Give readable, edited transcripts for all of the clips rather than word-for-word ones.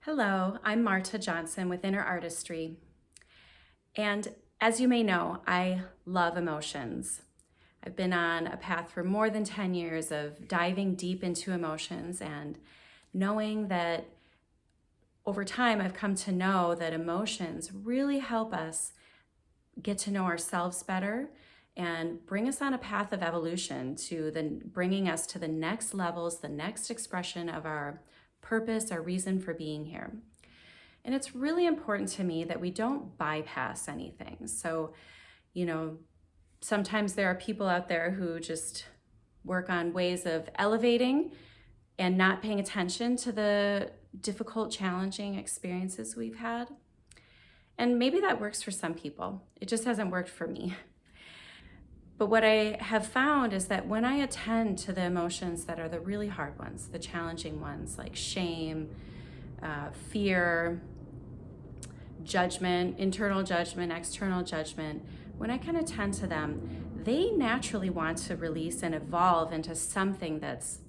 Hello, I'm Marta Johnson with Inner Artistry. And as you may know, I love emotions. I've been on a path for more than 10 years of diving deep into emotions and knowing that over time I've come to know that emotions really help us get to know ourselves better and bring us on a path of evolution to bringing us to the next levels, the next expression of our purpose, our reason for being here. And it's really important to me that we don't bypass anything. So, sometimes there are people out there who just work on ways of elevating and not paying attention to the difficult, challenging experiences we've had. And maybe that works for some people. It just hasn't worked for me. But what I have found is that when I attend to the emotions that are the really hard ones, the challenging ones like shame, fear, judgment, internal judgment, external judgment, when I can attend to them, they naturally want to release and evolve into something that's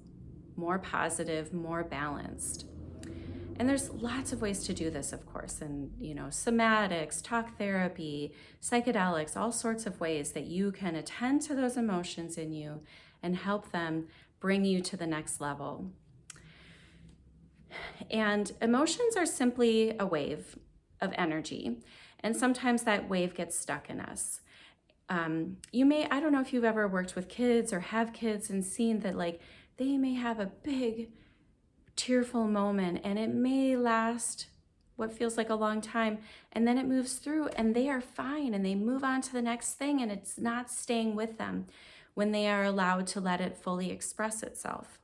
more positive, more balanced. And there's lots of ways to do this, of course, and somatics, talk therapy, psychedelics, all sorts of ways that you can attend to those emotions in you and help them bring you to the next level. And emotions are simply a wave of energy, and sometimes that wave gets stuck in us. I don't know if you've ever worked with kids or have kids and seen that they may have a big tearful moment and it may last what feels like a long time, and then it moves through and they are fine and they move on to the next thing, and it's not staying with them when they are allowed to let it fully express itself.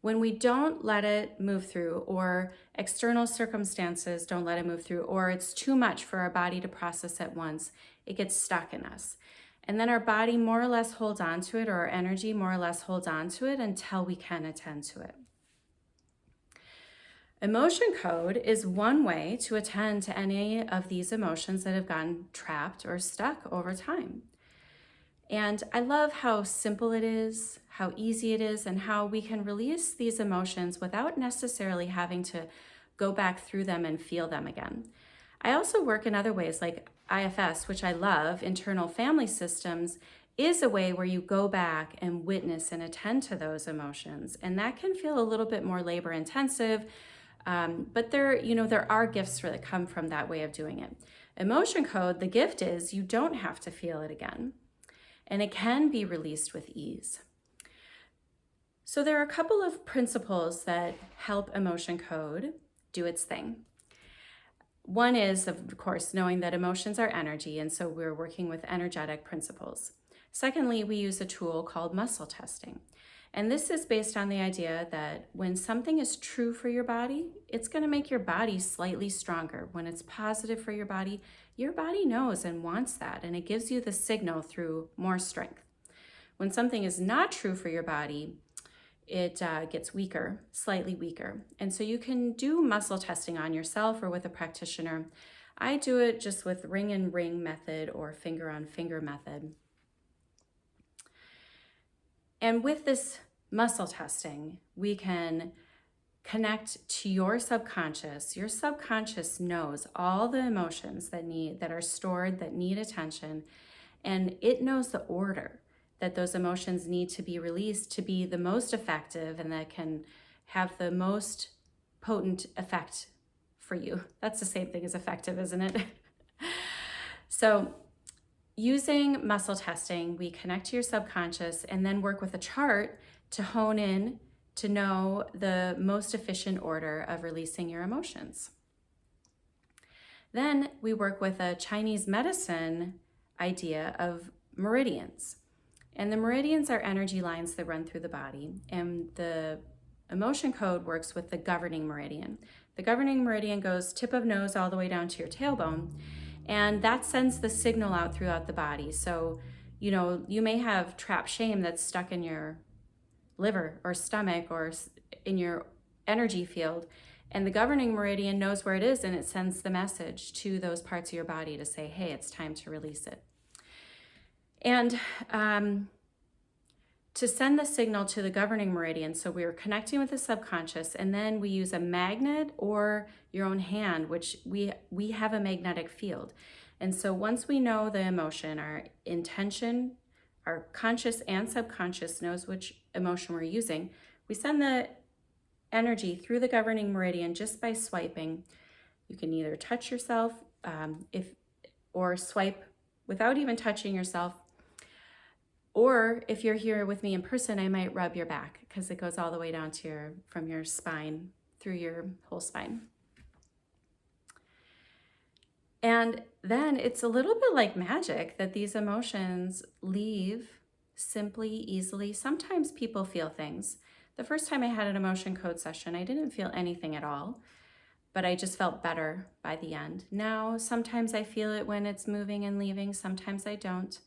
When we don't let it move through, or external circumstances don't let it move through, or it's too much for our body to process at once, it gets stuck in us. And then our body more or less holds on to it, or our energy more or less holds on to it until we can attend to it. Emotion code is one way to attend to any of these emotions that have gotten trapped or stuck over time. And I love how simple it is, how easy it is, and how we can release these emotions without necessarily having to go back through them and feel them again. I also work in other ways, like IFS, which I love, internal family systems, is a way where you go back and witness and attend to those emotions. And that can feel a little bit more labor intensive, but there are gifts that come from that way of doing it. Emotion code, the gift is you don't have to feel it again, and it can be released with ease. So there are a couple of principles that help emotion code do its thing. One is, of course, knowing that emotions are energy, and so we're working with energetic principles. Secondly, we use a tool called muscle testing. And this is based on the idea that when something is true for your body, it's going to make your body slightly stronger. When it's positive for your body knows and wants that, and it gives you the signal through more strength. When something is not true for your body, it gets weaker, slightly weaker. And so you can do muscle testing on yourself or with a practitioner. I do it just with ring and ring method or finger on finger method. And with this muscle testing, we can connect to your subconscious. Your subconscious knows all the emotions that are stored, that need attention, and it knows the order that those emotions need to be released to be the most effective and that can have the most potent effect for you. That's the same thing as effective, isn't it? So using muscle testing, we connect to your subconscious and then work with a chart to hone in to know the most efficient order of releasing your emotions. Then we work with a Chinese medicine idea of meridians. And the meridians are energy lines that run through the body. And the emotion code works with the governing meridian. The governing meridian goes tip of nose all the way down to your tailbone. And that sends the signal out throughout the body. So, you may have trapped shame that's stuck in your liver or stomach or in your energy field. And the governing meridian knows where it is, and it sends the message to those parts of your body to say, hey, it's time to release it. And to send the signal to the governing meridian. So we're connecting with the subconscious, and then we use a magnet or your own hand, which we have a magnetic field. And so once we know the emotion, our intention, our conscious and subconscious knows which emotion we're using, we send the energy through the governing meridian just by swiping. You can either touch yourself or swipe without even touching yourself. Or if you're here with me in person, I might rub your back because it goes all the way down to from your spine through your whole spine. And then it's a little bit like magic that these emotions leave simply, easily. Sometimes people feel things. The first time I had an emotion code session, I didn't feel anything at all, but I just felt better by the end. Now, sometimes I feel it when it's moving and leaving. Sometimes I don't.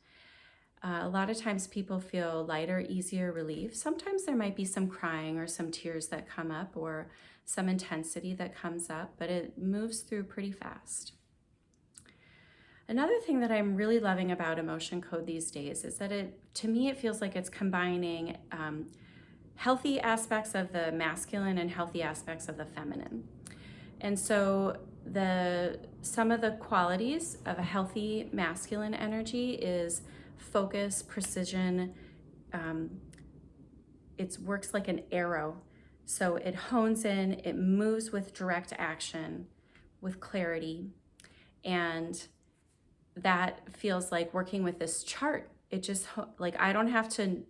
A lot of times people feel lighter, easier relief. Sometimes there might be some crying or some tears that come up or some intensity that comes up, but it moves through pretty fast. Another thing that I'm really loving about emotion code these days is that to me, it feels like it's combining healthy aspects of the masculine and healthy aspects of the feminine. And so some of the qualities of a healthy masculine energy is focus, precision. It works like an arrow. So it hones in, it moves with direct action, with clarity. And that feels like working with this chart. It just, like, I don't have to,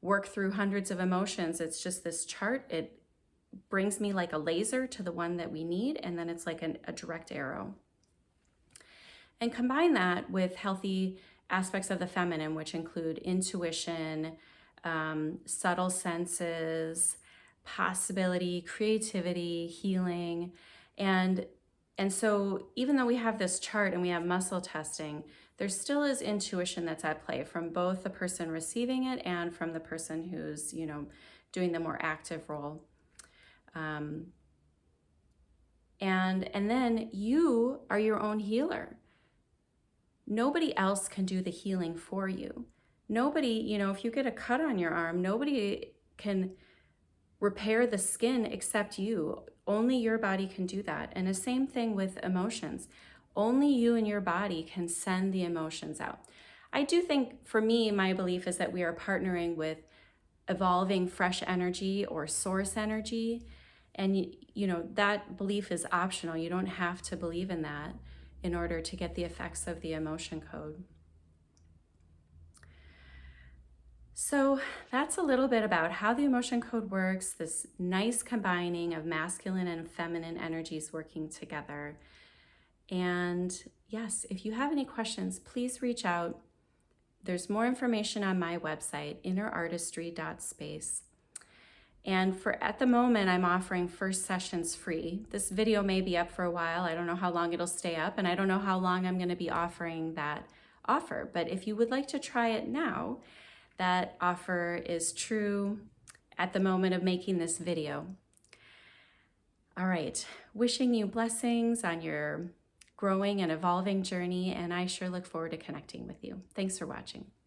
work through hundreds of emotions. It's just this chart. It brings me like a laser to the one that we need, and then it's like a direct arrow. And combine that with healthy aspects of the feminine, which include intuition, subtle senses, possibility, creativity, healing. And so even though we have this chart and we have muscle testing, there still is intuition that's at play from both the person receiving it and from the person who's, doing the more active role. And then you are your own healer. Nobody else can do the healing for you. Nobody, if you get a cut on your arm, nobody can repair the skin except you. Only your body can do that. And the same thing with emotions. Only you and your body can send the emotions out. I do think, for me, my belief is that we are partnering with evolving fresh energy or source energy. And, that belief is optional. You don't have to believe in that in order to get the effects of the emotion code. So that's a little bit about how the emotion code works, this nice combining of masculine and feminine energies working together. And yes, if you have any questions, please reach out. There's more information on my website, innerartistry.space. And at the moment, I'm offering first sessions free. This video may be up for a while. I don't know how long it'll stay up, and I don't know how long I'm going to be offering that offer. But if you would like to try it now, that offer is true at the moment of making this video. All right, wishing you blessings on your growing and evolving journey, and I sure look forward to connecting with you. Thanks for watching.